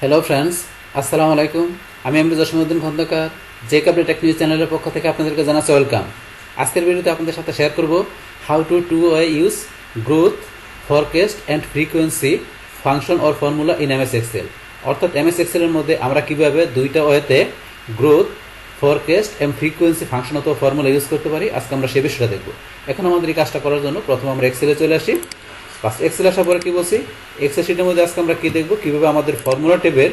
Hello friends, আসসালামু আলাইকুম। আমি জসিমউদ্দিন খন্দকার জেকাবলি টেক নিউজ চ্যানেলের পক্ষ থেকে আপনাদেরকে জানাচ্ছি ওয়েলকাম। আজকের ভিডিওতে আপনাদের সাথে শেয়ার করব how to use growth, forecast and frequency function or formula in MS Excel. অর্থাৎ এমএস এক্সেলের মধ্যে আমরা কীভাবে দুইটা ওয়েতে growth, forecast and frequency function অথবা ফর্মুলা ইউজ করতে পারি, আজকে আমরা সে বিষয়টা দেখব। এখন আমাদের এই কাজটা করার জন্য প্রথমে আমরা এক্সেলে চলে আসি। বাস এক্সেল আসার পরে কী বলছি, এক্সেল শিটের মধ্যে আজকে আমরা কী দেখবো, কীভাবে আমাদের ফর্মুলা টেবিল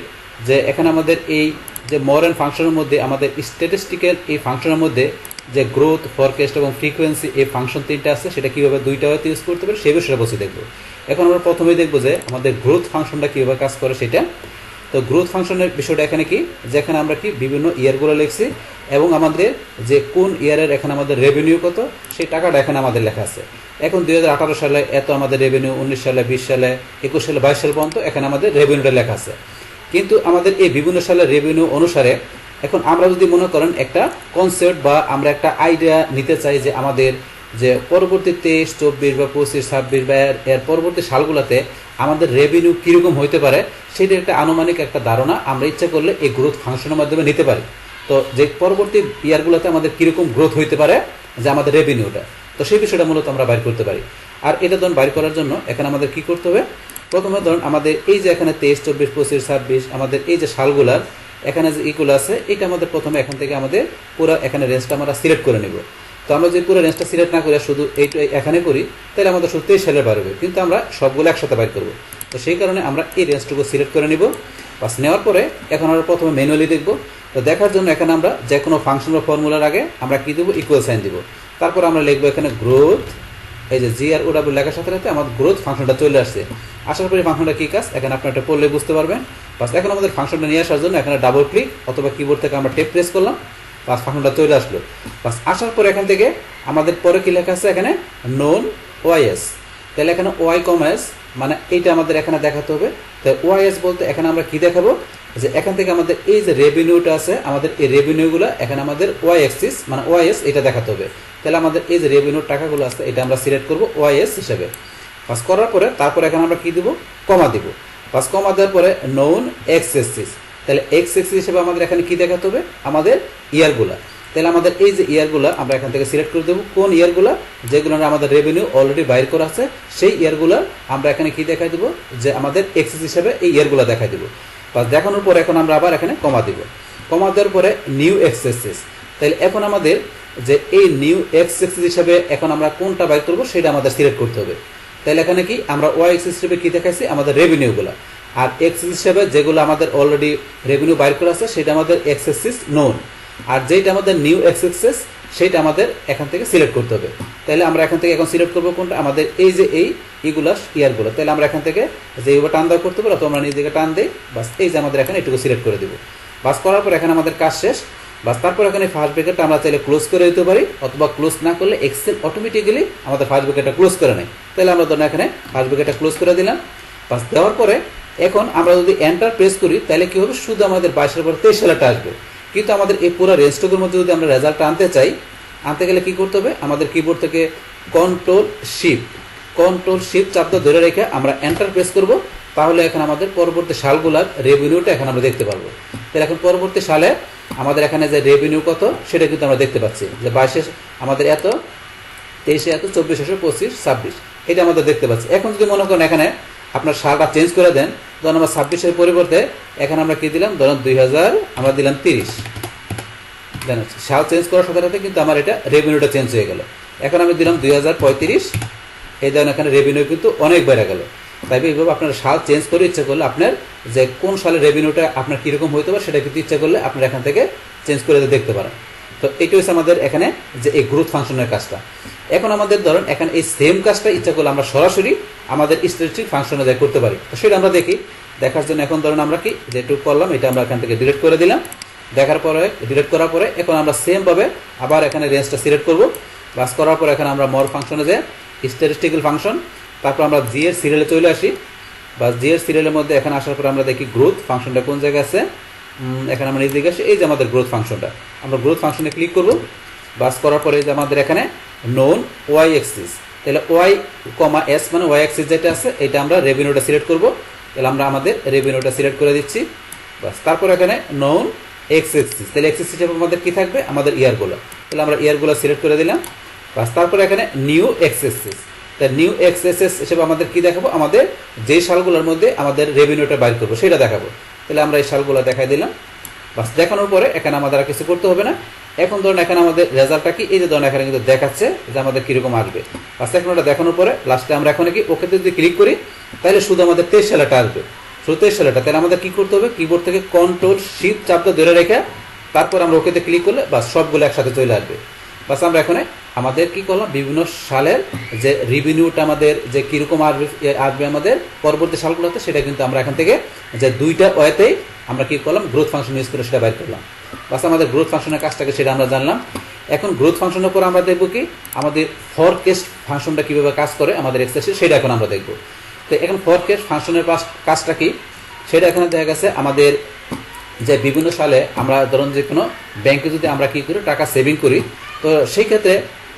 যে এখানে আমাদের এই যে মোর অ্যান্ড ফাংশনের মধ্যে আমাদের স্ট্যাটিস্টিক্যাল এই ফাংশনের মধ্যে যে গ্রোথ, ফরকাস্ট এবং ফ্রিকোয়েন্সি এই ফাংশন তিনটা আছে, সেটা কীভাবে দুইটা ওয়েতে ইউজ করতে পারি সেই বিষয়টা বসে দেখবো। এখন আমরা প্রথমেই দেখবো যে আমাদের গ্রোথ ফাংশনটা কীভাবে কাজ করে সেটা। তো গ্রোথ ফাংশনের বিষয়টা এখানে কি, যেখানে আমরা কি বিভিন্ন ইয়ারগুলো লিখছি এবং আমাদের যে কোন ইয়ারের এখানে আমাদের রেভিনিউ কত সেই টাকাটা এখানে আমাদের লেখা আছে। এখন 2018 সালে এত আমাদের রেভিনিউ, 19 সালে, 20 সালে, 21 সালে, 22 সাল পর্যন্ত এখানে আমাদের রেভিনিউটা লেখা আছে। কিন্তু আমাদের এই বিভিন্ন সালের রেভিনিউ অনুসারে এখন আমরা যদি মনে করেন একটা কনসেপ্ট বা আমরা একটা আইডিয়া নিতে চাই যে আমাদের যে পরবর্তী 23, 24 বা 25, 26 বা এর পরবর্তী সালগুলোতে আমাদের রেভিনিউ কীরকম হইতে পারে সেটা একটা আনুমানিক একটা ধারণা আমরা ইচ্ছা করলে এই গ্রোথ ফাংশনের মাধ্যমে নিতে পারি। তো যে পরবর্তী ইয়ারগুলোতে আমাদের কীরকম গ্রোথ হইতে পারে যে আমাদের রেভিনিউটা, তো সেই বিষয়টা মূলত আমরা বাইর করতে পারি। আর এটা ধরুন বাইর করার জন্য এখানে আমাদের কি করতে হবে, প্রথমে ধরুন আমাদের এই যে এখানে 23, 24, 25, 26 আমাদের এই যে সালগুলার এখানে যে ইগুলো আছে, এটা আমাদের প্রথমে এখান থেকে আমাদের পুরো এখানে রেঞ্জটা আমরা সিলেক্ট করে নেব। তো আমরা যদি পুরো রেঞ্জটা সিলেক্ট না করে শুধু এইটা এখানে করি তাহলে আমাদের শুধু 23 সালের বার হবে, কিন্তু আমরা সবগুলো একসাথে বাইর করবো। তো সেই কারণে আমরা এই রেঞ্জটুকু সিলেক্ট করে নিব। বাস নেওয়ার পরে এখন আমরা প্রথমে ম্যানুয়ালি দেখব। তো দেখার জন্য এখানে আমরা যে কোনো ফাংশন বা ফর্মুলার আগে আমরা কী দেবো, ইকুয়াল সাইন দিব। তারপর আমরা লিখবো এখানে গ্রোথ, এই যে জি আর ওডাব্লিউ লেখার সাথে সাথে আমাদের গ্রোথ ফাংশনটা চলে আসছে। আসার পরে ফাংশনটা কী কাজ এখন আপনার এটা পড়লে বুঝতে পারবেন। বাস এখন আমাদের ফাংশনটা নিয়ে আসার জন্য এখানে ডাবল ক্লিক অথবা কিবোর্ড থেকে আমরা টেপ প্রেস করলাম, বাস ফাংশনটা চলে আসলো। বাস আসার পরে এখান থেকে আমাদের পরে কী লেখা আছে এখানে নোন ওয়াইএস, তাহলে এখানে ওয়াই কমাস মানে এইটা আমাদের এখানে দেখাতে হবে। তাই ওয়াইএস বলতে এখানে আমরা কি দেখাবো, যে এখান থেকে আমাদের এই যে রেভিনিউটা আছে আমাদের এই রেভিনিউগুলো এখানে আমাদের ওয়াই এক্সিস মানে ওয়াইএস এটা দেখাতে হবে। তাহলে আমাদের এই যে রেভিনিউর টাকাগুলো আছে এটা আমরা সিলেক্ট করবো ওয়াইএস হিসেবে। পাস করার পরে তারপরে এখানে আমরা কি দিব, কমা দিব। পাস কমা দেওয়ার পরে নোন এক্স এক্সিস, তাহলে এক্স এক্সিস হিসেবে আমাদের এখানে কি দেখাতে হবে, আমাদের ইয়ারগুলা। তাহলে আমাদের এই যে ইয়ারগুলো আমরা এখান থেকে সিলেক্ট করে দেবো, কোন ইয়ারগুলো যেগুলো আমাদের রেভিনিউ অলরেডি বাইর করা আছে সেই ইয়ারগুলো আমরা এখানে কি দেখাই দেবো, যে আমাদের এক্সিস হিসেবে এই ইয়ারগুলো দেখাই দেবো। বাস দেখানোর পরে এখন আমরা আবার এখানে কমা দিব। কমা দেওয়ার পরে নিউ এক্স এক্সিস, তাহলে এখন আমাদের যে এই নিউ এক্স এক্সিস হিসাবে এখন আমরা কোনটা বাইর করবো সেটা আমাদের সিলেক্ট করতে হবে। তাহলে এখানে কি আমরা ওয়াই এক্সিস হিসেবে কি দেখাইছি, আমাদের রেভিনিউগুলো, আর এক্স হিসেবে যেগুলো আমাদের অলরেডি রেভিনিউ বাইর করা আছে সেটা আমাদের এক্স এক্সিস নোন, আর যেটা আমাদের নিউ এক্স এক্সিস সেটা আমাদের এখান থেকে সিলেক্ট করতে হবে। তাহলে আমরা এখান থেকে এখন সিলেক্ট করবো কোনটা, আমাদের এই যে এইগুলা ইয়ারগুলো। তাহলে আমরা এখান থেকে যে এইভাবে টান দেওয়া করতে পারো, তো আমরা নিজেকে টান দিই, বাস এই যে আমাদের এখানে এটুকু সিলেক্ট করে দেবো। বাস করার পর এখানে আমাদের কাজ শেষ। বাস তারপর এখানে ফার্স্ট ব্র্যাকেটটা আমরা চাইলে ক্লোজ করে দিতে পারি, অথবা ক্লোজ না করলে এক্সেল অটোমেটিক্যালি আমাদের ফার্স্ট ব্র্যাকেটটা ক্লোজ করে নেয়। তাহলে আমরা ধরুন এখানে ফার্স্ট ব্র্যাকেটটা ক্লোজ করে দিলাম। বাস দেওয়ার পরে এখন আমরা যদি এন্টার প্রেস করি তাহলে কি হবে, শুধু আমাদের 22 পর 23 সালেটা আসবে। কিন্তু আমাদের এই পুরো রেঞ্জটুকুর মধ্যে যদি আমরা রেজাল্টটা আনতে চাই, আনতে গেলে কি করতে হবে, আমাদের কিবোর্ড থেকে কন্ট্রোল শিফট চাপ ধরে রেখে আমরা এন্টার প্রেস করব। তাহলে এখন আমাদের পরবর্তী সালগুলার রেভিনিউটা এখন আমরা দেখতে পারবো। তাহলে এখন পরবর্তী সালে আমাদের এখানে যে রেভিনিউ কত সেটা কিন্তু আমরা দেখতে পাচ্ছি, যে 22 আমাদের এত, 23 এত, 24 এসে 25, 26 এটা আমাদের দেখতে পাচ্ছি। এখন যদি মনে করেন এখানে আপনার সালটা চেঞ্জ করে দেন, ধরুন আমরা 26-এর পরিবর্তে এখানে আমরা কি দিলাম, ধরুন 2000 আমরা দিলাম 30, জানেন সাল চেঞ্জ করার সাথে সাথে কিন্তু আমার এটা রেভিনিউটা চেঞ্জ হয়ে গেল। এখন আমি দিলাম 2035, এই ধরুন এখানে রেভিনিউ কিন্তু অনেক বেড়ে গেল। তাই এইভাবে আপনার সাল চেঞ্জ করে ইচ্ছা করলে আপনার যে কোন সালের রেভিনিউটা আপনার কীরকম হইতে পারে সেটা কিন্তু ইচ্ছা করলে আপনার এখান থেকে চেঞ্জ করে দেখতে পারেন। তো এইটা হচ্ছে আমাদের এখানে যে এই গ্রোথ ফাংশনের কাজটা। এখন আমাদের ধরেন এখানে এই সেম কাজটা ইচ্ছা করলে আমরা সরাসরি আমাদের স্ট্যাটিস্টিক ফাংশনে যাই করতে পারি। তো সেটা আমরা দেখি। দেখার জন্য এখন ধরুন আমরা কি যেটুকু করলাম এটা আমরা এখান থেকে ডিলিট করে দিলাম। দেখার পরে ডিলিট করার পরে এখন আমরা সেমভাবে আবার এখানে রেঞ্জটা সিলেক্ট করব। বাস করার পর এখানে আমরা মর ফাংশনে যাই, স্ট্যাটিস্টিক্যাল ফাংশন, তারপর আমরা জি এর সিরিয়ালে চলে আসি। বা জি এর সিরিয়ালের মধ্যে এখানে আসার পর আমরা দেখি গ্রোথ ফাংশনটা কোন জায়গায় আছে। এখানে আমরা নিজে আসি, এই যে আমাদের গ্রোথ ফাংশনটা, আমরা গ্রোথ ফাংশনে ক্লিক করব। বাস করার পরে যে আমাদের এখানে নোন ওয়াই এক্সিস, তাহলে ওয়াই কমা এস মানে ওয়াই এক্সিস যেটা আছে এটা আমরা রেভিনিউটা সিলেক্ট করব। তাহলে আমরা আমাদের রেভিনিউটা সিলেক্ট করে দিচ্ছি। বাস তারপর এখানে নন এক্স এক্সিস, তাহলে এক্স এক্সিস হিসেবে আমাদের কি থাকবে, আমাদের ইয়ারগুলো, তাহলে আমরা ইয়ারগুলো সিলেক্ট করে দিলাম। বাস তারপর এখানে নিউ এক্স এক্সিস, তাহলে নিউ এক্স এক্সিস হিসেবে আমাদের কি দেখাবো, আমাদের যে সালগুলোর মধ্যে আমাদের রেভিনিউটা বাইর করবো সেটা দেখাবো। তাহলে আমরা এই সালগুলো দেখাই দিলাম। বাস দেখানোর পরে এখানে আমাদের আর কিছু করতে হবে না। এখন ধরুন এখানে আমাদের রেজাল্টটা কি, এই যে ধরুন এখানে কিন্তু দেখাচ্ছে যে আমাদের কীরকম আসবে। বাস এখন ওটা দেখানোর পরে লাস্টে আমরা এখন কি ওকেতে যদি ক্লিক করি তাহলে শুধু আমাদের 23 সালেটা আসবে, শুধু 23 সালেটা। তাহলে আমাদের কী করতে হবে, কিবোর্ড থেকে কন্ট্রোল শিফট চাপটা ধরে রেখে তারপর আমরা ওকেতে ক্লিক করলে বাস সবগুলো একসাথে চলে আসবে। বাস আমরা এখানে আমাদের কি করলাম, বিভিন্ন সালের যে রেভিনিউটা আমাদের যে কীরকম আসবে আমাদের পরবর্তী সালগুলোতে, সেটা কিন্তু আমরা এখান থেকে যে দুইটা ওয়েতেই আমরা কি করলাম, গ্রোথ ফাংশন ইউজ করে সেটা বাইর করলাম। বাস আমাদের গ্রোথ ফাংশনের কাজটাকে সেটা আমরা জানলাম। এখন গ্রোথ ফাংশনের পর আমরা দেখবো কি আমাদের ফরকাস্ট ফাংশনটা কীভাবে কাজ করে আমাদের এক্সেসে, সেটা এখন আমরা দেখবো। তো এখন ফরকাস্ট ফাংশনের কাজটা কি, সেটা এখানে দেখা গেছে আমাদের যে বিভিন্ন সালে আমরা ধরুন যে কোনো ব্যাংকে যদি আমরা কি করি টাকা সেভিং করি, তো সেই ক্ষেত্রে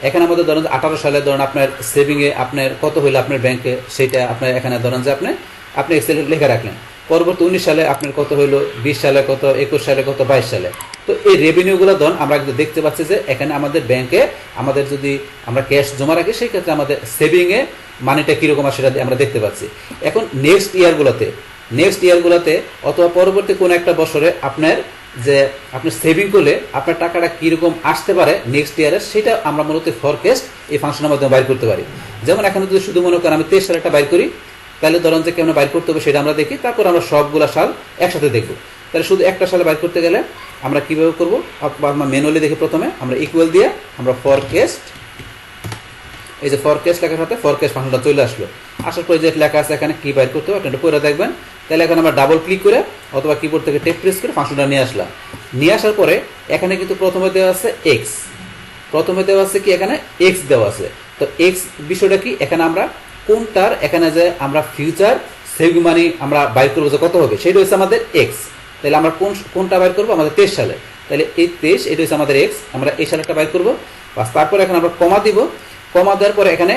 এখানে আমাদের ধরুন 18 সালে ধরুন আপনার সেভিংয়ে আপনার কত হইলো আপনার ব্যাংকে, সেটা আপনার এখানে ধরুন যে আপনি এক্সেলে লিখে রাখলেন। পরবর্তী 19 সালে আপনার কত হইলো, 20 সালে কত, 21 সালে কত, 22 সালে। তো এই রেভিনিউগুলো ধরুন আমরা কিন্তু দেখতে পাচ্ছি যে এখানে আমাদের ব্যাংকে আমাদের যদি আমরা ক্যাশ জমা রাখি সেই ক্ষেত্রে আমাদের সেভিংয়ে মানিটা কীরকম আর সেটা আমরা দেখতে পাচ্ছি। এখন নেক্সট ইয়ারগুলোতে অথবা পরবর্তী কোনো একটা বছরে আপনার যে আপনি সেভিং করলে আপনার টাকাটা কীরকম আসতে পারে নেক্সট ইয়ারে, সেটা আমরা মূলত ফরকাস্ট এই ফাংশনের মাধ্যমে বাইর করতে পারি। যেমন এখানে যদি শুধু মনে করেন আমি 23 সালেরটা বাইর করি, তাহলে ধরুন যে কেমন বাইর করতে হবে সেটা আমরা দেখি, তারপর আমরা সবগুলো সাল একসাথে দেখব। তাহলে শুধু একটা সালে বাইর করতে গেলে আমরা কীভাবে করবো, আমরা ম্যানুয়ালি দেখি। প্রথমে আমরা ইকুয়াল দিয়ে আমরা ফরকাস্ট, এই যে ফরকাস্ট লেখার সাথে ফরকাস্ট ফাংশনটা চলে আসলো। আসার পরে যে লেখা আছে এখানে কি বাইর করতে হবে এটা পরে দেখবেন। তাহলে এখন আমরা ডাবল ক্লিক করে অথবা কিবোর্ড থেকে টেপ প্রেস করে ফাংশনটা নিয়ে আসলাম। নিয়ে আসার পরে এখানে কিন্তু প্রথমে দেওয়া আছে এক্স, প্রথমে দেওয়া আছে কি এখানে এক্স দেওয়া আছে। তো এক্স বিষয়টা কি, এখানে আমরা কোনটার এখানে যে আমরা ফিউচার সেভিং মানি আমরা বাইর করবো যে কত হবে, সেটা হচ্ছে আমাদের এক্স। তাহলে আমরা কোনটা বাইর করবো, আমাদের 23 সালে। তাহলে এই 23 এটা হচ্ছে আমাদের এক্স, আমরা এই সালেরটা বাইর করবো। বাস তারপরে এখানে আমরা কমা দিব, কমা দেওয়ার পরে এখানে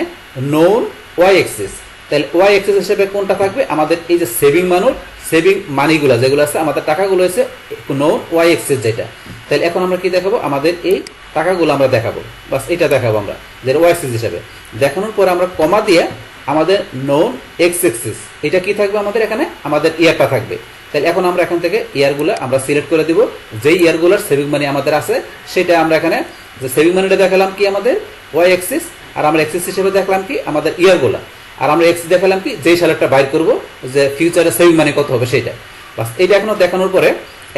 নোন ওয়াই এক্সিস, তাহলে ওয়াই এক্সিস হিসেবে কোনটা থাকবে, আমাদের এই যে সেভিং মানিগুলো যেগুলো আছে আমাদের টাকাগুলো হচ্ছে নোন ওয়াই এক্সিস যেটা। তাহলে এখন আমরা কি দেখাবো, আমাদের এই টাকাগুলো আমরা দেখাবো, বাস এটা দেখাবো আমরা যে ওয়াই এক্সিস হিসাবে। দেখানোর পরে আমরা কমা দিয়ে আমাদের নোন এক্স এক্সিস এটা কি থাকবে, আমাদের এখানে আমাদের ইয়ারটা থাকবে। তাহলে এখন আমরা এখান থেকে ইয়ারগুলো আমরা সিলেক্ট করে দিব, যেই ইয়ারগুলোর সেভিং মানি আমাদের আছে সেটা আমরা এখানে যে সেভিং মানিটা দেখালাম কি আমাদের ওয়াই এক্সিস, আর আমরা এক্সিস হিসেবে দেখলাম কি আমাদের ইয়ারগুলো, আর আমরা এক্স দেখালাম কি যেই সালেরটা বাইর করবো যে ফিউচারে সেভিং মানি কত হবে সেটা। বাস এইটা এখনো দেখানোর পরে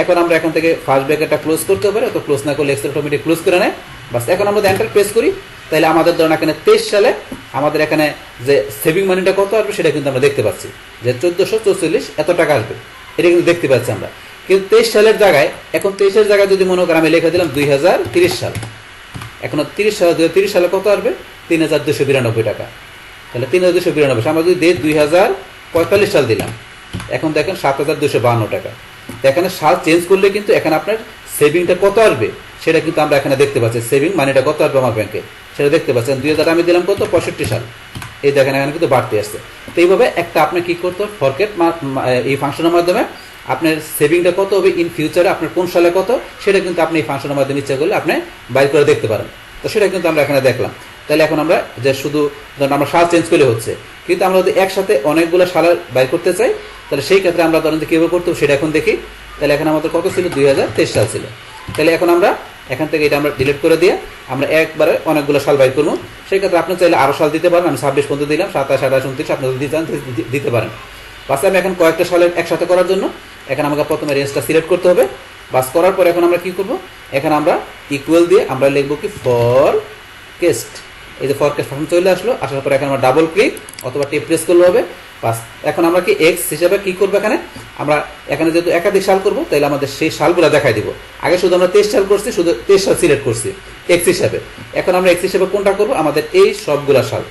এখন আমরা এখান থেকে ফার্স্ট ব্র্যাকেটটা ক্লোজ করতে পারি, তো ক্লোজ না করলে এক্সেল অটোমেটিক ক্লোজ করে নেয়। বাস এখন আমরা এন্টার প্রেস করি, তাহলে আমাদের ধরুন এখানে 23 সালে আমাদের এখানে যে সেভিং মানিটা কত আসবে সেটা কিন্তু আমরা দেখতে পাচ্ছি যে 1444 এত টাকা আসবে, এটা কিন্তু দেখতে পাচ্ছি আমরা। কিন্তু 23 সালের জায়গায় এখন 23-এর জায়গায় যদি মনে করেন আমি লিখে দিলাম 2030 সাল, এখন 2030 সালে কত আসবে, 3292 টাকা। তাহলে 3292, আমরা যদি 2045 সাল দিলাম, এখন দেখেন 7252 টাকা। এখানে সাল চেঞ্জ করলে কিন্তু এখানে আপনার সেভিংটা কত আসবে সেটা কিন্তু আমরা এখানে দেখতে পাচ্ছি, সেভিং মানিটা কত আসবে আমার ব্যাংকে সেটা দেখতে পাচ্ছেন। 2000 আমি দিলাম কত, 65 সাল, এই দেখেন এখানে কিন্তু বাড়তে আসছে। তো এইভাবে একটা আপনি কি করতে হবে, ফরকাস্ট এই ফাংশনের মাধ্যমে আপনার সেভিংটা কত হবে ইন ফিউচারে, আপনার কোন সালে কত সেটা কিন্তু আপনি এই ফাংশনের মাধ্যমে ইচ্ছা করলে আপনি বাইর করে দেখতে পারেন। তো সেটা কিন্তু আমরা এখানে দেখলাম। তাহলে এখন আমরা যে শুধু ধরুন আমরা সাল চেঞ্জ করলে হচ্ছে, কিন্তু আমরা যদি একসাথে অনেকগুলো সাল বাইর করতে চাই তাহলে সেই ক্ষেত্রে আমরা ধরেন যে কীভাবে করতে হবে সেটা এখন দেখি। তাহলে এখন আমাদের কত ছিল, 2023 সাল ছিল। তাহলে এখন আমরা এখান থেকে এটা আমরা ডিলিট করে দিয়ে আমরা একবারে অনেকগুলো সাল বাইর করবো। সেই ক্ষেত্রে আপনি চাইলে আরও সাল দিতে পারেন, আমি 26 পর্যন্ত দিলাম, 27, 28, 29 আপনি যদি চান দিতে পারেন। বাস আমি এখন কয়েকটা সালের একসাথে করার জন্য এখন আমাকে প্রথমে রেঞ্জটা সিলেক্ট করতে হবে। বাস করার পর এখন আমরা কি করব, এখন আমরা ইকুয়াল দিয়ে আমরা লিখবো কি ফরকাস্ট, এই যে ফরকাস্ট ফাংশন চলে আসলো। আসার পর এখন আমরা ডাবল ক্লিক অথবা টেপ প্রেস করলে হবে। বাস এখন আমরা কি এক্স হিসাবে কি করবো, এখানে আমরা এখানে যেহেতু একাধিক সাল করবো তাহলে আমাদের সেই সালগুলো দেখাই দিব। আগে শুধু আমরা 23 সাল করছি, শুধু 23 সাল সিলেক্ট করছি এক্স হিসাবে। এখন আমরা এক্স হিসাবে কোনটা করবো, আমাদের এই সবগুলা সাল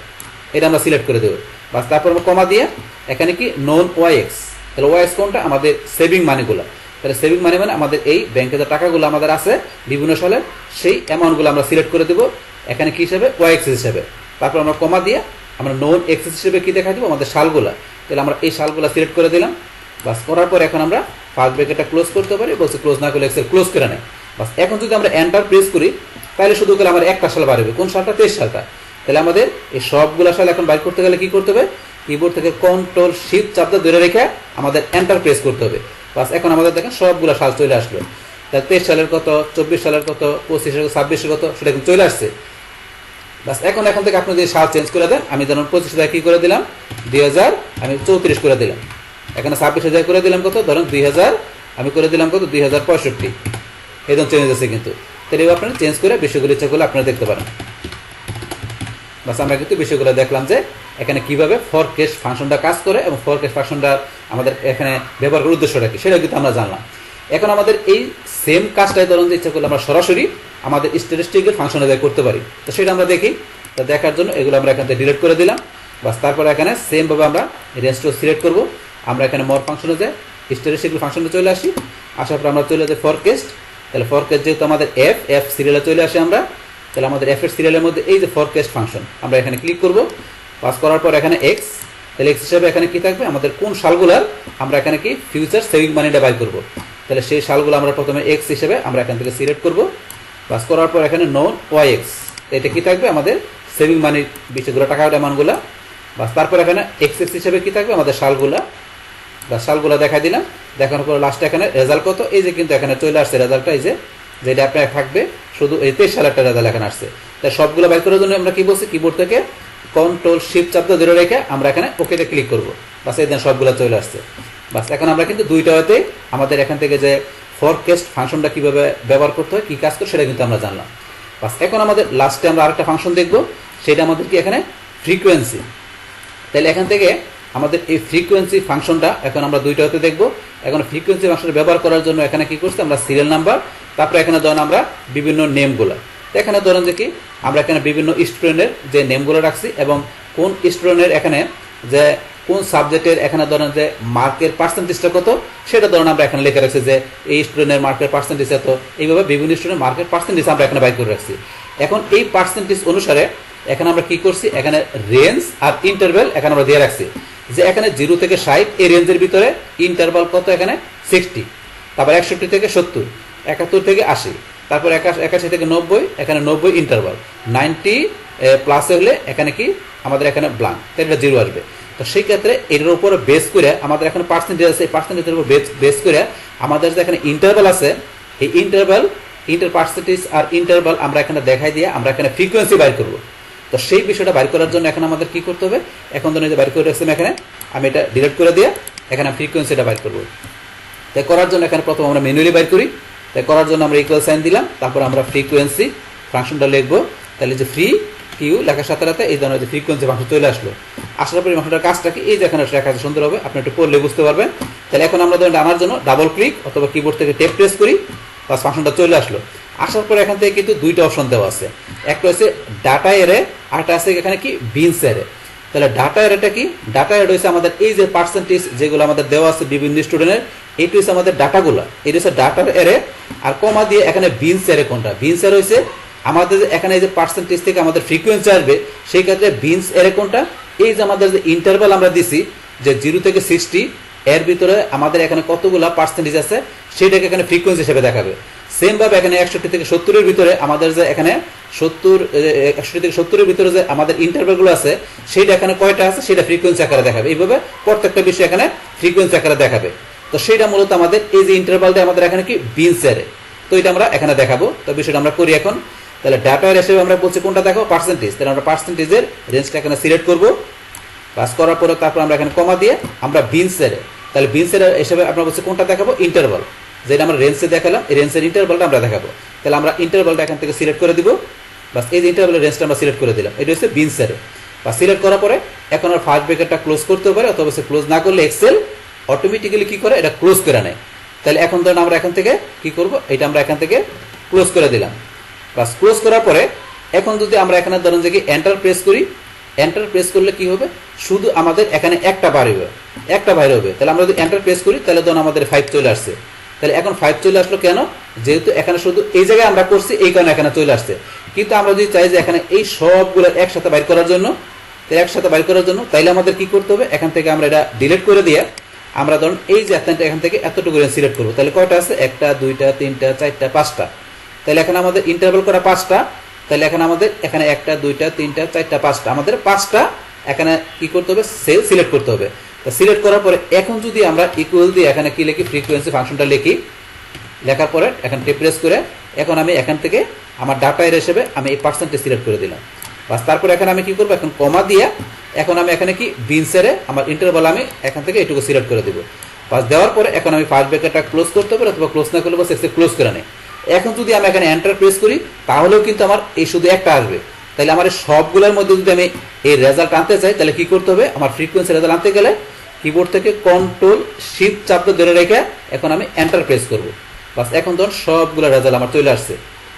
এটা আমরা সিলেক্ট করে দেবো। বাস তারপর আমরা কমা দিয়ে এখানে কি নন ওয়াই এক্স, তাহলে ওয়াই এক্স কোনটা, আমাদের সেভিং মানিগুলো। তাহলে সেভিং মানি মানে আমাদের এই ব্যাংকে যে টাকাগুলো আমাদের আছে বিভিন্ন সালের সেই অ্যামাউন্টগুলো আমরা সিলেক্ট করে দেবো এখানে কি হিসাবে, ওয়াই এক্স হিসাবে। তারপর আমরা কমা দিয়ে আমরা নন এক্সেস হিসেবে কি দেখা দিব, আমাদের সালগুলা। তাহলে আমরা এই সালগুলো সিলেক্ট করে দিলাম। বাস করার পর এখন আমরা ফার্স্ট ব্র্যাকেটটা ক্লোজ করতে পারি, বলছে ক্লোজ না করলে এক্সেল ক্লোজ করে নেয়। বাস এখন যদি আমরা এন্টার প্রেস করি তাহলে শুধু করে আমার একটা সাল বাড়বে, কোন সালটা? 23 সালটা। তাহলে আমাদের এই সবগুলো সাল এখন বাইর করতে গেলে কি করতে হবে? কিবোর্ড থেকে কন্ট্রোল শিফট চাপ দিয়ে ধরে রেখে আমাদের এন্টার প্রেস করতে হবে। বাস এখন আমাদের দেখেন সবগুলো সাল চলে আসলো। তাহলে 23 সালের কত, 24 সালের কত, 25 সালের, 26 কত, সেটা কিন্তু চলে আসছে। বাস এখন থেকে আপনি যদি সাল চেঞ্জ করে দেন, আমি ধরুন 25 কি করে দিলাম 2000, আমি 34 করে দিলাম। এখানে 26,000 করে দিলাম কত, ধরুন 2000, আমি করে দিলাম কত 2065। এই ধরুন চেঞ্জ আছে কিন্তু। তাহলে আপনারা চেঞ্জ করে বিষয়গুলো ইচ্ছা করলে আপনারা দেখতে পারেন। বাস আমরা কিন্তু বিষয়গুলো দেখলাম যে এখানে কিভাবে ফরকেস্ট ফাংশনটা কাজ করে এবং ফরকেস্ট ফাংশনটা আমাদের এখানে ব্যবহার করার উদ্দেশ্যটা কি সেটা কিন্তু আমরা জানলাম। এখন আমাদের এই সেম কাজটাই ধরুন যে ইচ্ছা করলে আমরা সরাসরি আমাদের স্ট্যাটিস্টিকের ফাংশনে ব্যয় করতে পারি। তো সেটা আমরা দেখি। তো দেখার জন্য এগুলো আমরা এখান থেকে ডিলিট করে দিলাম। বাস তারপরে এখানে সেমভাবে আমরা রেঞ্জটা সিলেক্ট করব। আমরা এখানে মোর ফাংশনে যাই, স্ট্যাটিস্টিক্যাল ফাংশনে চলে আসি। আসার পর আমরা চলে যাই ফরকেস্ট। তাহলে ফরকেস্ট যেহেতু আমাদের এফ সিরিয়ালে চলে আসে আমরা, তাহলে আমাদের এফ এর সিরিয়ালের মধ্যে এই যে ফরকেস্ট ফাংশন আমরা এখানে ক্লিক করব। পাস করার পর এখানে এক্স, তাহলে এক্স হিসাবে এখানে কি থাকবে? আমাদের কোন সালগুলার আমরা এখানে কি ফিউচার সেভিং মানিটা বাই করব। তাহলে সেই সালগুলো আমরা প্রথমে এক্স হিসেবে আমরা এখান থেকে সিলেক্ট করব। পাস করার পর এখানে নোন ওয়াই এক্স, এটা কি থাকবে? আমাদের সেভিং মানির বিষয়গুলো, টাকার অ্যামাউন্টগুলো। বাস তারপর এখানে এক্স এক্স হিসেবে কি থাকবে? আমাদের সালগুলা। বা সালগুলো দেখা দিলাম। দেখানোর পর লাস্টে এখানে রেজাল্ট কত, এই যে কিন্তু এখানে চলে আসছে রেজাল্টটা, এই যে যেটা আপনার থাকবে শুধু এই 23 সালের একটা রেজাল্ট এখানে আসছে। তাই সবগুলো বাইর করার জন্য আমরা কি বলছি, কিবোর্ড থেকে কন্ট্রোল শিফট চাপ ধরে রেখে আমরা এখানে ওকেতে ক্লিক করব। বাস এই দেন সবগুলো চলে আসছে। বাস এখন আমরা কিন্তু দুইটাতে আমাদের এখান থেকে যে ফরকেস্ট ফাংশনটা কিভাবে ব্যবহার করতে হয়, কি কাজ করে, সেটা কিন্তু আমরা জানলাম। বাস এখন আমাদের লাস্টে আমরা আরেকটা ফাংশন দেখব, সেটা আমাদের কি এখানে ফ্রিকোয়েন্সি। তাহলে এখান থেকে আমাদের এই ফ্রিকোয়েন্সি ফাংশনটা এখন আমরা দুইটাতে দেখব। এখন ফ্রিকোয়েন্সি ফাংশন ব্যবহার করার জন্য এখানে কি করছি, আমরা সিরিয়াল নাম্বার, তারপরে এখানে ধরেন আমরা বিভিন্ন নেমগুলো, এখানে ধরেন যে কি আমরা এখানে বিভিন্ন স্টুডেন্টের যে নেমগুলো রাখছি এবং কোন স্টুডেন্টের এখানে যে কোন সাবজেক্টের এখানে ধরেন যে মার্কের পার্সেন্টেজটা কত, সেটা ধরেন আমরা এখানে লিখে রাখছি যে এই স্টুডেন্টের মার্কের পার্সেন্টেজ এত। এইভাবে বিভিন্ন স্টুডেন্ট মার্কের পার্সেন্টেজ আমরা এখানে বাইর করে রাখছি। এখন এই পার্সেন্টেজ অনুসারে এখানে আমরা কি করছি, এখানে রেঞ্জ আর ইন্টারভ্যাল এখানে আমরা দিয়ে রাখছি যে এখানে 0 থেকে 60 এই রেঞ্জের ভিতরে ইন্টারভ্যাল কত, এখানে 60, তারপর 61 থেকে 70, 71 থেকে 80, তারপর 81 থেকে 90, এখানে 90 ইন্টারভ্যাল, 90 প্লাসে হলে এখানে কি আমাদের এখানে ব্ল্যাঙ্ক, তাহলে এটা 0 আসবে। তো সেই ক্ষেত্রে এর উপরে বেস করে আমাদের এখানে পার্সেন্টেজ আছে, এই পার্সেন্টেজের উপর বেস করে আমাদের যে এখানে ইন্টারভ্যাল আছে, এই ইন্টার পার্সেন্টেজ আর ইন্টারভ্যাল আমরা এখানে দেখাই দিয়ে আমরা এখানে ফ্রিকোয়েন্সি বাইর করব। তো সেই বিষয়টা বাইর করার জন্য এখন আমাদের কি করতে হবে, এখন ধরুন যে বাইর করে রাখছি এখানে, আমি এটা ডিলিট করে দিয়ে এখানে ফ্রিকোয়েন্সিটা বাইর করব। তাই করার জন্য এখানে প্রথম আমরা ম্যানুয়ালি বাইর করি। তাই করার জন্য আমরা ইকুয়াল সাইন দিলাম, তারপর আমরা ফ্রিকোয়েন্সি ফাংশনটা লিখবো। তাহলে যে ফ্রি কিউ লেখার সাথে সাথে এই ধরনের যে ফ্রিকোয়েন্সি ফাংশন চলে আসলো। আসার পরে ফাংশনটার কাজটা কি, এই যে এখানে লেখা আছে সুন্দর হবে, আপনি একটু পড়লে বুঝতে পারবেন। তাহলে এখন আমরা ধরুন আনার জন্য ডাবল ক্লিক অথবা কিবোর্ড থেকে টেপ প্রেস করি, বাস ফাংশনটা চলে আসলো। আসার পরে এখান থেকে কিন্তু দুইটা অপশন দেওয়া আছে, একটা হচ্ছে ডাটা এরে, আরটা আছে এখানে কি বিনস এরে। তাহলে ডাটা এরেটা কি, ডাটা এরে হচ্ছে আমাদের এই যে পার্সেন্টেজ যেগুলো আমাদের দেওয়া আছে বিভিন্ন স্টুডেন্টের, এইটা হচ্ছে আমাদের ডাটাগুলো, এটা হচ্ছে ডাটার এরে। আর কমা দিয়ে এখানে বিনস এরে কোনটা, বিনস এরে হচ্ছে আমাদের এখানে এই যে পার্সেন্টেজ থেকে আমাদের ফ্রিকোয়েন্সি আসবে, সেই ক্ষেত্রে বিনস এরে কোনটা, এই যে আমাদের যে ইন্টারভ্যাল আমরা দিছি যে 0 থেকে 60 এর ভিতরে আমাদের এখানে কতগুলা পার্সেন্টেজ আছে সেটাকে এখানে ফ্রিকোয়েন্সি হিসেবে দেখাবে। সেম ভাবে এখানে 61 থেকে 70 এর ভিতরে আমাদের যে এখানে 61 থেকে 70 এর ভিতরে যে আমাদের ইন্টারভ্যালগুলো আছে সেটা এখানে কয়টা আছে সেটা ফ্রিকোয়েন্সি আকারে দেখাবে। এইভাবে প্রত্যেকটা বিষয় এখানে ফ্রিকোয়েন্সি আকারে দেখাবে। তো সেটা মূলত আমাদের এই যে ইন্টারভ্যালটা আমাদের এখানে কি বিনস এরে, তো এটা আমরা এখানে দেখাবো। তো বিষয়টা আমরা করি এখন। তাহলে ডাটা এর হিসেবে আমরা বলছি কোনটা দেখো, পার্সেন্টেজ। তাহলে আমরা পার্সেন্টেজের রেঞ্জটা এখানে সিলেক্ট করব। পাস করার পরে তারপর আমরা এখানে কমা দিয়ে আমরা বিনস এর, তাহলে বিনস এর হিসেবে আমরা বলছি কোনটা দেখাবো, ইন্টারভ্যাল, যেটা আমরা রেঞ্জে দেখালাম এই রেঞ্জের ইন্টারভ্যালটা আমরা দেখাবো। তাহলে আমরা ইন্টারভ্যালটা এখান থেকে সিলেক্ট করে দিব। বাস এই যে ইন্টারভ্যালের রেঞ্জটা আমরা সিলেক্ট করে দিলাম, এটা হচ্ছে বিনস এর। বা সিলেক্ট করার পরে এখন আর ফার্স্ট ব্র্যাকেটটা ক্লোজ করতে পারে, অথবা সে ক্লোজ না করলে এক্সেল অটোমেটিক্যালি কি করে, এটা ক্লোজ করে নেয়। তাহলে এখন ধরুন আমরা এখান থেকে কি করব, এটা আমরা এখান থেকে ক্লোজ করে দিলাম। বাস ক্লোজ করার পরে এখন যদি আমরা এখানে ধরুন যে কি এন্টার প্রেস করি, এন্টার প্রেস করলে কি হবে, শুধু আমাদের এখানে একটা বাইরে হবে। তাহলে আমরা যদি এন্টার প্রেস করি তাহলে ধরুন আমাদের 5 চলে আসছে। তাহলে এখন 5 চলে আসলো কেন, যেহেতু এখানে শুধু এই জায়গায় আমরা করছি এই কারণে এখানে চলে আসছে। কিন্তু আমরা যদি চাই যে এখানে এই সবগুলো একসাথে বাইর করার জন্য, তাহলে একসাথে বাইর করার জন্য তাইলে আমাদের কি করতে হবে, এখান থেকে আমরা এটা ডিলিট করে দিয়ে আমরা ধরুন এই যে এখান থেকে এতটুকু সিলেক্ট করবো। তাহলে কয়টা আছে, 1 2 3 4 5টা। তাহলে এখানে আমাদের ইন্টারভ্যাল করা 5টা। তাহলে এখানে আমাদের এখানে 1 2 3 4 5টা, আমাদের 5টা এখানে কি করতে হবে, সেল সিলেক্ট করতে হবে। তো সিলেক্ট করার পরে এখন যদি আমরা ইকুয়াল দিয়ে এখানে কি লিখি, ফ্রিকোয়েন্সি ফাংশনটা লিখি, লেখার পরে এখানে প্রেস করে এখন আমি এখান থেকে আমার ডাটা এর হিসেবে আমি এই পার্সেন্টেজ সিলেক্ট করে দিলাম। বাস তারপরে এখানে আমি কি করবো, এখন কমা দিয়ে এখন আমি এখানে কি বিনসেরে আমার ইন্টারভাল আমি এখান থেকে এটুকু সিলেক্ট করে দেবো। বাস দেওয়ার পরে এখন আমি ফার্স্ট ব্র্যাকেটটা ক্লোজ করতে পারি অথবা ক্লোজ না করলে বাস ক্লোজ করে নেই। এখন যদি আমি এখানে এন্টার প্রেস করি তাহলেও কিন্তু আমার এই শুধু একটা আসবে। তাহলে আমার সবগুলোর মধ্যে যদি আমি এই রেজাল্ট আনতে চাই তাহলে কি করতে হবে, আমার ফ্রিকোয়েন্সি রেজাল্ট আনতে গেলে কিবোর্ড থেকে কন্ট্রোল শিফট চাপ ধরে রেখে এখন আমি এন্টার প্রেস করবো। বাস এখন ধরুন সবগুলো রেজাল্ট আমার চলে আসছে।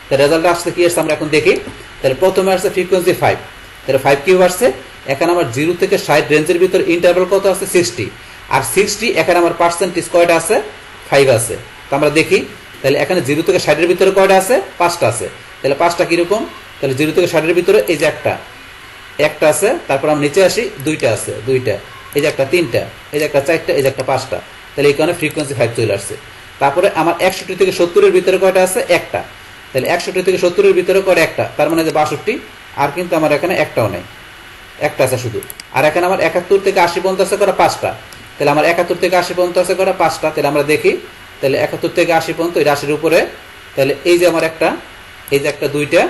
তাহলে রেজাল্ট আসছে কি আসছে আমরা এখন দেখি। তাহলে প্রথমে আসছে ফ্রিকোয়েন্সি 5, তাহলে 5 কিউব আসছে। এখানে আমার 0 থেকে 60 রেঞ্জের ভিতরে ইন্টারভাল কত আছে, 60। আর 60 এখানে আমার পার্সেন্টেজ কয়টা আছে, 5 আছে। তো আমরা দেখি তাহলে এখানে 0 থেকে 60 এর ভিতরে কয়টা আছে, 5টা আছে। তাহলে 5টা কিরকম, তাহলে 0 থেকে 60 এর ভিতরে এই যে একটা আছে, তারপর আমরা নিচে আসি 2টা আছে, 2টা, এই যে একটা 3টা, এই যে একটা 4টা, এই যে একটা 5টা। তাহলে এই কারণে ফ্রিকোয়েন্সি 5 চলে আসছে। তারপরে আমার 61 থেকে 70 এর ভিতরে কয়টা আছে, একটা। তাহলে 61 থেকে 70 এর ভিতরে কয়টা, একটা, তার মানে যে 62। আর কিন্তু আমার এখানে একটাও নেই, একটা আছে শুধু। আর এখানে আমার 71 থেকে 80 পর্যন্ত আছে কয়টা, 5টা। তাহলে আমার 71 থেকে 80 পর্যন্ত আছে কয়টা, 5টা। তাহলে আমরা দেখি তাহলে 71 থেকে 80 পর্যন্ত এই রাশির উপরে তাহলে এই যে আমার একটা, এই যে একটা 2টা,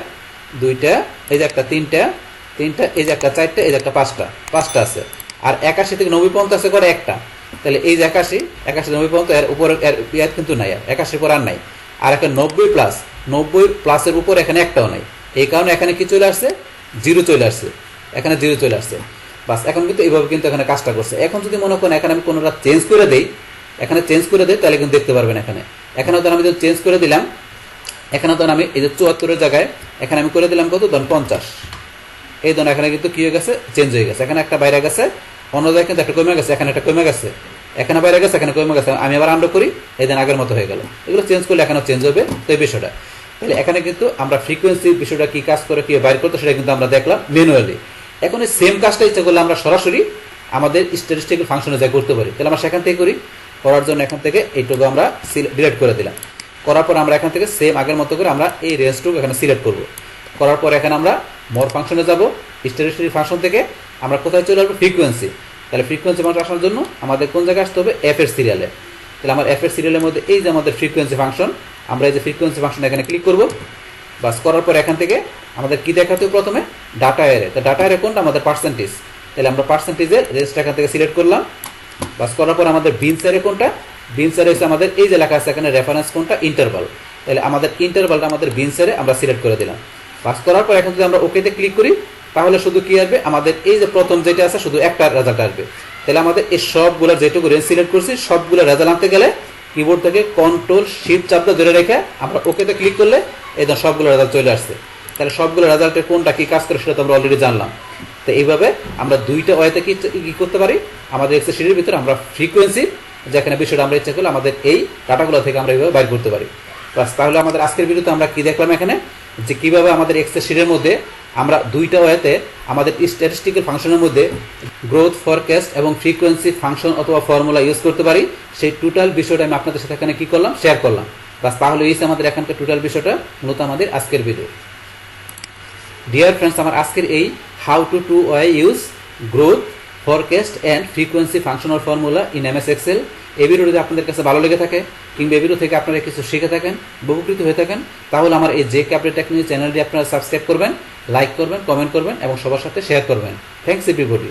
এই যে একটা 3টা, এই যে একটা 4টা, এই যে একটা 5টা আছে। আর 81 থেকে 90 পর্যন্ত আছে কয়টা, একটা। তাহলে এই যে 81 90 পর্যন্ত এর উপরে এর কিন্তু নাই, আর 81 পর আর নাই। আর একটা 90 প্লাসের উপর এখানে একটাও নাই। এই কারণে এখানে কি চলে আসছে, 0 চলে আসছে, এখানে 0 চলে আসছে। বাস এখন কিন্তু এইভাবে কিন্তু এখানে কাজটা করছে। এখন যদি মনে করেন এখানে আমি কোনোটা চেঞ্জ করে দেই, এখানে চেঞ্জ করে দেই তাহলে কিন্তু দেখতে পারবেন এখানে ধরুন আমি যদি চেঞ্জ করে দিলাম, এখানে ধরুন আমি এই যে 74 এর জায়গায় এখানে আমি করে দিলাম কত, ধরুন 50। এই ধরুন এখানে কিন্তু কি হয়ে গেছে, চেঞ্জ হয়ে গেছে। এখানে একটা বাইরে গেছে, অন্য জায়গায় কিন্তু একটা কমে গেছে, এখানে একটা কমে গেছে, এখানে বাইরে গেছে, এখানে কমে গেছে। আমি আবার আন্ডু করি, এই দিন আগের মতো হয়ে গেল। এগুলো চেঞ্জ করলে এখানেও চেঞ্জ হবে। তো এই বিষয়টা তাহলে এখানে কিন্তু আমরা ফ্রিকোয়েন্সি বিষয়টা কি কাজ করে, কি বাইর করতে, সেটা কিন্তু আমরা দেখলাম ম্যানুয়ালি। এখন এই সেম কাজটা ইচ্ছা করলে আমরা সরাসরি আমাদের স্ট্যাটিস্টিক্যাল ফাংশনে যা করতে পারি। তাহলে আমরা সেখান থেকে করি, করার জন্য এখান থেকে এইটুকু আমরা ডিলিট করে দিলাম। করার পর আমরা এখান থেকে সেম আগের মতো করে আমরা এই রেঞ্জটুকু এখানে সিলেক্ট করব। করার পর এখানে আমরা মোর ফাংশনে যাব, স্ট্যাটিস্টিক্যাল ফাংশন থেকে আমরা কোথায় চলে আসবো, ফ্রিকোয়েন্সি। তাহলে ফ্রিকোয়েন্সি ফাংশন আসার জন্য আমাদের কোন জায়গায় আসতে হবে, এফ এর সিরিয়ালে। তাহলে আমার এফ এর সিরিয়ালের মধ্যে এই যে আমাদের ফ্রিকোয়েন্সি ফাংশন, আমরা এই যে ফ্রিকোয়েন্সি ফাংশন এখানে ক্লিক করব। বাস করার পর এখান থেকে আমাদের কি দেখাতে হবে, প্রথমে ডাটা এরে। তো ডাটা এরে কোনটা, আমাদের পার্সেন্টেজ। তাহলে আমরা পার্সেন্টেজের রেঞ্জটা এখান থেকে সিলেক্ট করলাম। বাস করার পর আমাদের বিনস এরে কোনটা, বিনস এরে হচ্ছে আমাদের এই যে লেখা আছে এখানে রেফারেন্স কোনটা, ইন্টারভাল। তাহলে আমাদের ইন্টারভালটা আমাদের বিনস এরে আমরা সিলেক্ট করে দিলাম। বাস করার পর এখন যদি আমরা ওকেতে ক্লিক করি তাহলে শুধু কি আসবে, আমাদের এই যে প্রথম যেটা আছে শুধু একটা রেজাল্ট আসবে। তাহলে আমাদের এই সবগুলো যেটুকু রেঞ্জ সিলেক্ট করছি সবগুলো রেজাল্ট আনতে গেলে কিবোর্ড থেকে কন্ট্রোল শিফট চাপটা ধরে রেখে আমরা ওকেতে ক্লিক করলে এই ধর সবগুলো রেজাল্ট চলে আসছে। তাহলে সবগুলো রেজাল্টের কোনটা কি কাজ করে সেটা তো আমরা অলরেডি জানলাম। তো এইভাবে আমরা দুইটা ওয়েতে কি করতে পারি, আমাদের এক্সেল শিটের ভিতরে আমরা ফ্রিকোয়েন্সি যেখানে বিষয়টা আমরা ইচ্ছা করলে আমাদের এই ডাটাগুলো থেকে আমরা এইভাবে বাইর করতে পারি। বাস তাহলে আমাদের আজকের ভিডিওতে আমরা কি দেখলাম এখানে, যে কিভাবে আমাদের এক্সেল শিটের মধ্যে আমরা দুইটা ওয়েতে আমাদের স্ট্যাটিস্টিক্যাল ফাংশনের মধ্যে গ্রোথ, ফরকাস্ট এবং ফ্রিকোয়েন্সি ফাংশন অথবা ফর্মুলা ইউজ করতে পারি। সেই টোটাল বিষয়টা আমি আপনাদের সাথে এখানে কি করলাম, শেয়ার করলাম। বাস তাহলে এই আমাদের এখানকার টোটাল বিষয়টা মূলত আমাদের আজকের ভিডিও। ডিয়ার ফ্রেন্ডস, আমার আজকের এই how to use growth, forecast and frequency functional formula in MS Excel, এই ভিডিও যদি আপনাদের কাছে ভালো লেগে থাকে কিংবা এই ভিডিও থেকে আপনারা কিছু শিখে থাকেন, উপকৃত হয়ে থাকেন, তাহলে আমার এই যে ক্যাপিটাল টেকনোলজি চ্যানেলটি আপনারা সাবস্ক্রাইব করবেন, লাইক করবেন, কমেন্ট করবেন এবং সবার সাথে শেয়ার করবেন। Thanks everybody.